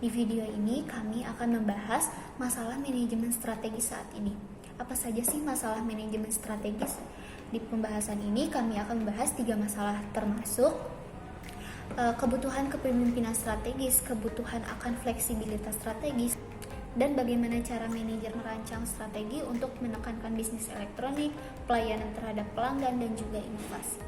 Di video ini kami akan membahas masalah manajemen strategis saat ini. Apa saja sih masalah manajemen strategis? Di pembahasan ini kami akan membahas 3 masalah, termasuk kebutuhan kepemimpinan strategis, kebutuhan akan fleksibilitas strategis, dan bagaimana cara manajer merancang strategi untuk menekankan bisnis elektronik, pelayanan terhadap pelanggan, dan juga inovasi.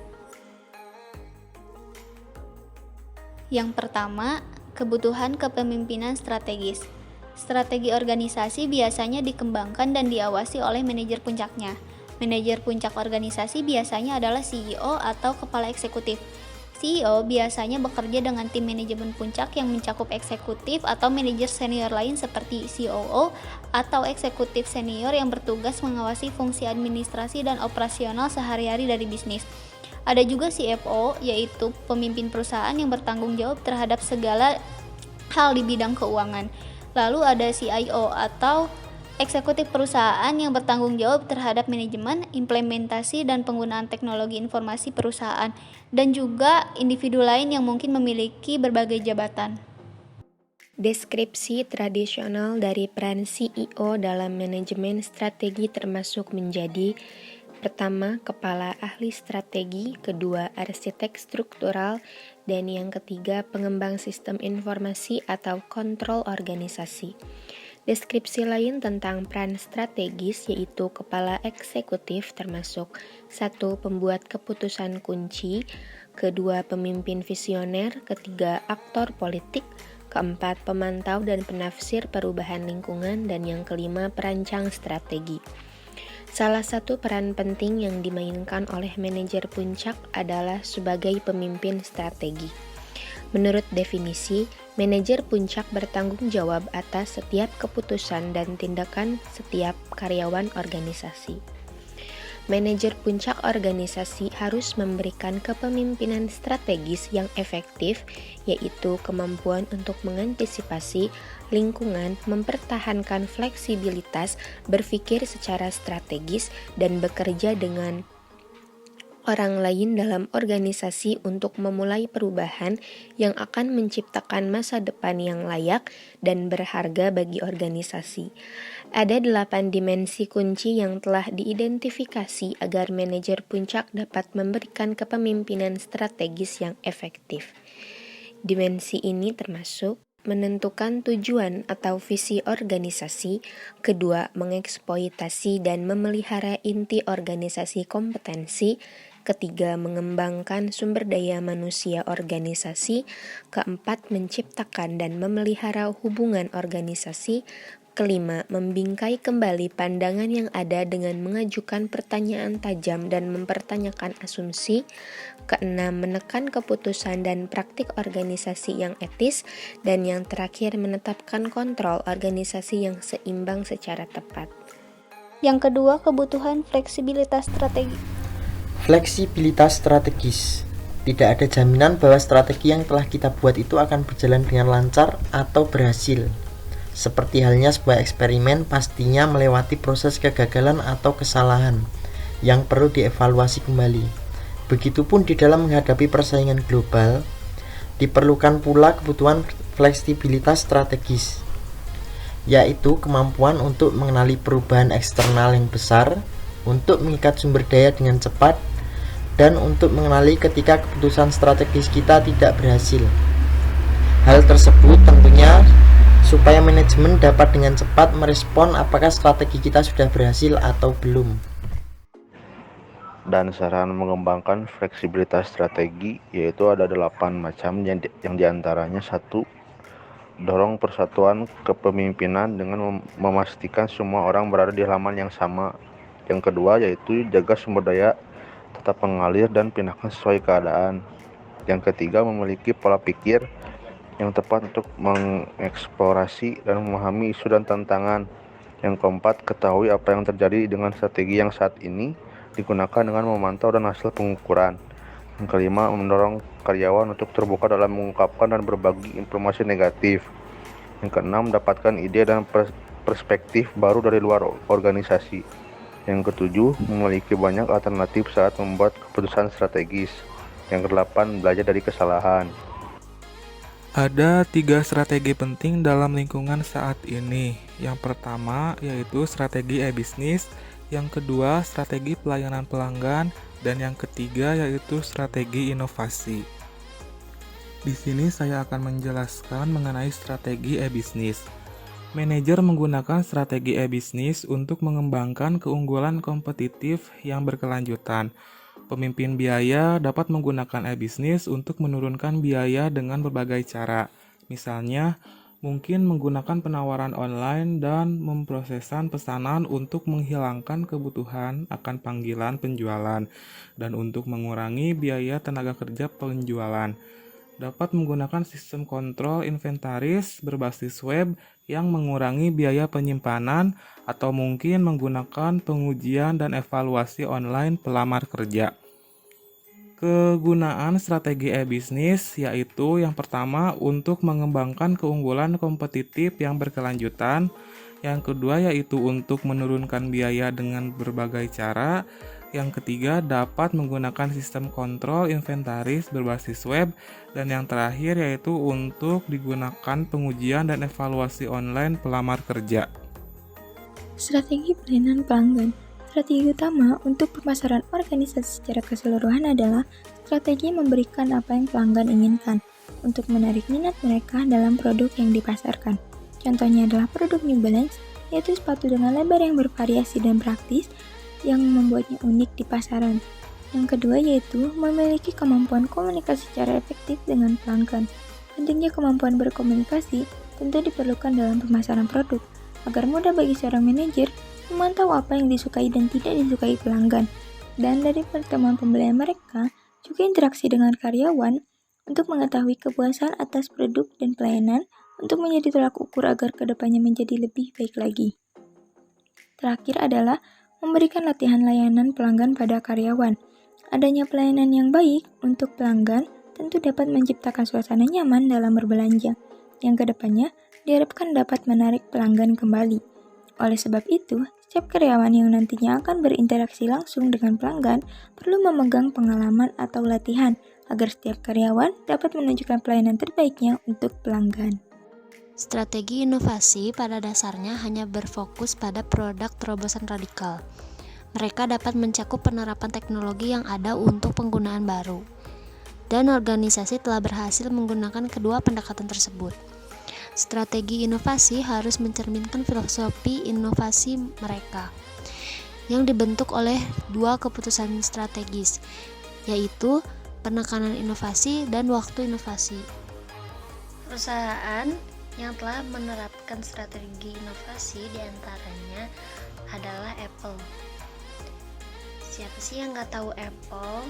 Yang pertama, kebutuhan kepemimpinan strategis. Strategi organisasi biasanya dikembangkan dan diawasi oleh manajer puncaknya. Manajer puncak organisasi biasanya adalah CEO atau kepala eksekutif. CEO biasanya bekerja dengan tim manajemen puncak yang mencakup eksekutif atau manajer senior lain seperti COO atau eksekutif senior yang bertugas mengawasi fungsi administrasi dan operasional sehari-hari dari bisnis. Ada juga CFO, yaitu pemimpin perusahaan yang bertanggung jawab terhadap segala hal di bidang keuangan. Lalu ada CIO atau eksekutif perusahaan yang bertanggung jawab terhadap manajemen, implementasi, dan penggunaan teknologi informasi perusahaan, dan juga individu lain yang mungkin memiliki berbagai jabatan. Deskripsi tradisional dari peran CEO dalam manajemen strategi termasuk menjadi: pertama, kepala ahli strategi, kedua, arsitek struktural, dan yang ketiga, pengembang sistem informasi atau kontrol organisasi. Deskripsi lain tentang peran strategis yaitu kepala eksekutif termasuk 1. Pembuat keputusan kunci, kedua, pemimpin visioner, ketiga, aktor politik, keempat, pemantau dan penafsir perubahan lingkungan, dan yang kelima, perancang strategi. Salah satu peran penting yang dimainkan oleh manajer puncak adalah sebagai pemimpin strategi. Menurut definisi, manajer puncak bertanggung jawab atas setiap keputusan dan tindakan setiap karyawan organisasi. Manajer puncak organisasi harus memberikan kepemimpinan strategis yang efektif, yaitu kemampuan untuk mengantisipasi lingkungan, mempertahankan fleksibilitas, berpikir secara strategis, dan bekerja dengan orang lain dalam organisasi untuk memulai perubahan yang akan menciptakan masa depan yang layak dan berharga bagi organisasi. Ada 8 dimensi kunci yang telah diidentifikasi agar manajer puncak dapat memberikan kepemimpinan strategis yang efektif. Dimensi ini termasuk menentukan tujuan atau visi organisasi, kedua, mengeksploitasi dan memelihara inti organisasi kompetensi, ketiga, mengembangkan sumber daya manusia organisasi, keempat, menciptakan dan memelihara hubungan organisasi, kelima, membingkai kembali pandangan yang ada dengan mengajukan pertanyaan tajam dan mempertanyakan asumsi, keenam, menekan keputusan dan praktik organisasi yang etis, dan yang terakhir, menetapkan kontrol organisasi yang seimbang secara tepat. Yang kedua, kebutuhan fleksibilitas strategi. Fleksibilitas strategis. Tidak ada jaminan bahwa strategi yang telah kita buat itu akan berjalan dengan lancar atau berhasil. Seperti halnya sebuah eksperimen pastinya melewati proses kegagalan atau kesalahan yang perlu dievaluasi kembali. Begitupun di dalam menghadapi persaingan global, diperlukan pula kebutuhan fleksibilitas strategis, yaitu kemampuan untuk mengenali perubahan eksternal yang besar, untuk mengikat sumber daya dengan cepat, dan untuk mengenali ketika keputusan strategis kita tidak berhasil. Hal tersebut tentunya supaya manajemen dapat dengan cepat merespon apakah strategi kita sudah berhasil atau belum. Dan saran mengembangkan fleksibilitas strategi yaitu ada 8 macam yang diantaranya: 1. Dorong persatuan kepemimpinan dengan memastikan semua orang berada di halaman yang sama. Yang kedua yaitu jaga sumber daya tetap mengalir dan pindahkan sesuai keadaan. Yang ketiga, memiliki pola pikir yang tepat untuk mengeksplorasi dan memahami isu dan tantangan. Yang keempat, ketahui apa yang terjadi dengan strategi yang saat ini digunakan dengan memantau dan hasil pengukuran. Yang kelima, mendorong karyawan untuk terbuka dalam mengungkapkan dan berbagi informasi negatif. Yang keenam, dapatkan ide dan perspektif baru dari luar organisasi. Yang ketujuh, memiliki banyak alternatif saat membuat keputusan strategis. Yang kedelapan, belajar dari kesalahan. Ada 3 strategi penting dalam lingkungan saat ini. Yang pertama yaitu strategi e-bisnis, yang kedua strategi pelayanan pelanggan, dan yang ketiga yaitu strategi inovasi. Di sini saya akan menjelaskan mengenai strategi e-bisnis. Manajer menggunakan strategi e-bisnis untuk mengembangkan keunggulan kompetitif yang berkelanjutan. Pemimpin biaya dapat menggunakan e-bisnis untuk menurunkan biaya dengan berbagai cara. Misalnya, mungkin menggunakan penawaran online dan memprosesan pesanan untuk menghilangkan kebutuhan akan panggilan penjualan dan untuk mengurangi biaya tenaga kerja penjualan. Dapat menggunakan sistem kontrol inventaris berbasis web yang mengurangi biaya penyimpanan atau mungkin menggunakan pengujian dan evaluasi online pelamar kerja. Kegunaan strategi e-bisnis yaitu yang pertama untuk mengembangkan keunggulan kompetitif yang berkelanjutan, yang kedua yaitu untuk menurunkan biaya dengan berbagai cara, yang ketiga dapat menggunakan sistem kontrol inventaris berbasis web, dan yang terakhir yaitu untuk digunakan pengujian dan evaluasi online pelamar kerja. Strategi pelayanan pelanggan. Strategi utama untuk pemasaran organisasi secara keseluruhan adalah strategi memberikan apa yang pelanggan inginkan untuk menarik minat mereka dalam produk yang dipasarkan. Contohnya adalah produk New Balance, yaitu sepatu dengan lebar yang bervariasi dan praktis yang membuatnya unik di pasaran. Yang kedua yaitu memiliki kemampuan komunikasi secara efektif dengan pelanggan. Pentingnya kemampuan berkomunikasi tentu diperlukan dalam pemasaran produk, agar mudah bagi seorang manajer memantau apa yang disukai dan tidak disukai pelanggan. Dan dari pertemuan pembelian mereka, juga interaksi dengan karyawan untuk mengetahui kepuasan atas produk dan pelayanan untuk menjadi tolak ukur agar kedepannya menjadi lebih baik lagi. Terakhir adalah memberikan latihan layanan pelanggan pada karyawan. Adanya pelayanan yang baik untuk pelanggan tentu dapat menciptakan suasana nyaman dalam berbelanja, yang kedepannya diharapkan dapat menarik pelanggan kembali. Oleh sebab itu, setiap karyawan yang nantinya akan berinteraksi langsung dengan pelanggan perlu memegang pengalaman atau latihan agar setiap karyawan dapat menunjukkan pelayanan terbaiknya untuk pelanggan. Strategi inovasi pada dasarnya hanya berfokus pada produk terobosan radikal. Mereka dapat mencakup penerapan teknologi yang ada untuk penggunaan baru. Dan organisasi telah berhasil menggunakan kedua pendekatan tersebut. Strategi inovasi harus mencerminkan filosofi inovasi mereka, yang dibentuk oleh dua keputusan strategis, yaitu penekanan inovasi dan waktu inovasi. Perusahaan yang telah menerapkan strategi inovasi diantaranya adalah Apple. Siapa sih yang nggak tahu Apple?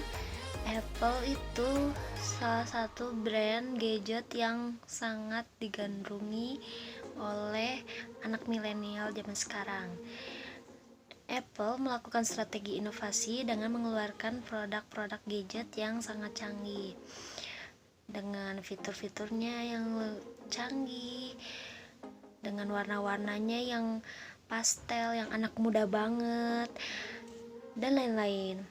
Apple itu salah satu brand gadget yang sangat digandrungi oleh anak milenial zaman sekarang. Apple melakukan strategi inovasi dengan mengeluarkan produk-produk gadget yang sangat canggih, dengan fitur-fiturnya yang canggih, dengan warna-warnanya yang pastel, yang anak muda banget, dan lain-lain.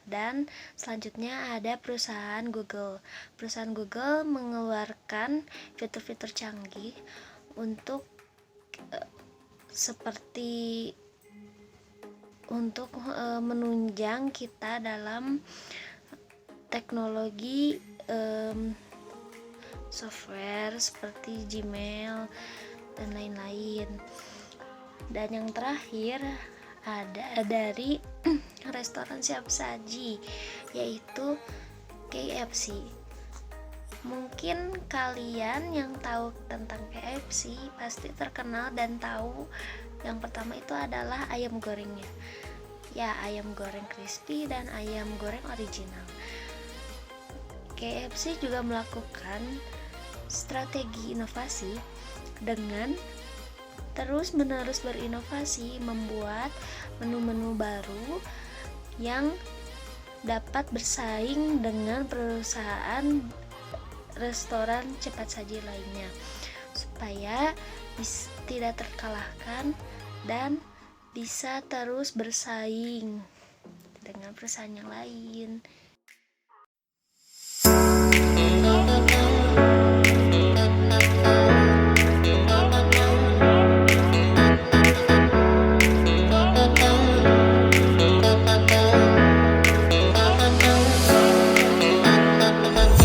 Dan selanjutnya ada perusahaan Google. Perusahaan Google mengeluarkan fitur-fitur canggih untuk menunjang kita dalam teknologi software seperti Gmail dan lain-lain. Dan yang terakhir ada dari restoran siap saji, yaitu KFC. Mungkin kalian yang tahu tentang KFC pasti terkenal dan tahu yang pertama itu adalah ayam gorengnya. Ya, ayam goreng crispy dan ayam goreng original. KFC juga melakukan strategi inovasi dengan terus-menerus berinovasi, membuat menu-menu baru yang dapat bersaing dengan perusahaan restoran cepat saji lainnya, supaya tidak terkalahkan dan bisa terus bersaing dengan perusahaan yang lain.